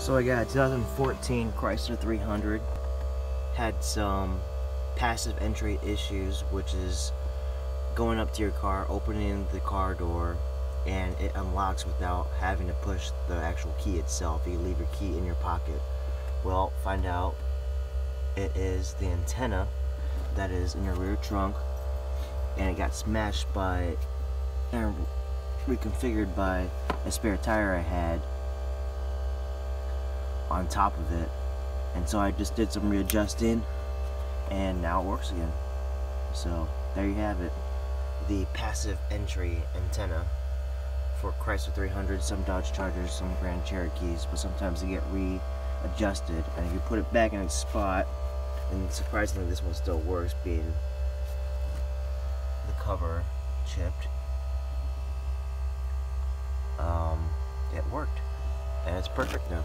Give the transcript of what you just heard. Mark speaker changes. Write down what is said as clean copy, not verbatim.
Speaker 1: So I got a 2014 Chrysler 300. Had some passive entry issues, which is going up to your car, opening the car door, and it unlocks without having to push the actual key itself. You leave your key in your pocket. Well, find out it is the antenna that is in your rear trunk, and it got smashed by and reconfigured by a spare tire I had on top of it, and so I just did some readjusting and now it works again. So there you have it, the passive entry antenna for Chrysler 300, some Dodge Chargers, some Grand Cherokees, but sometimes they get readjusted, and if you put it back in its spot, and surprisingly this one still works, being the cover chipped, it worked, and it's perfect now.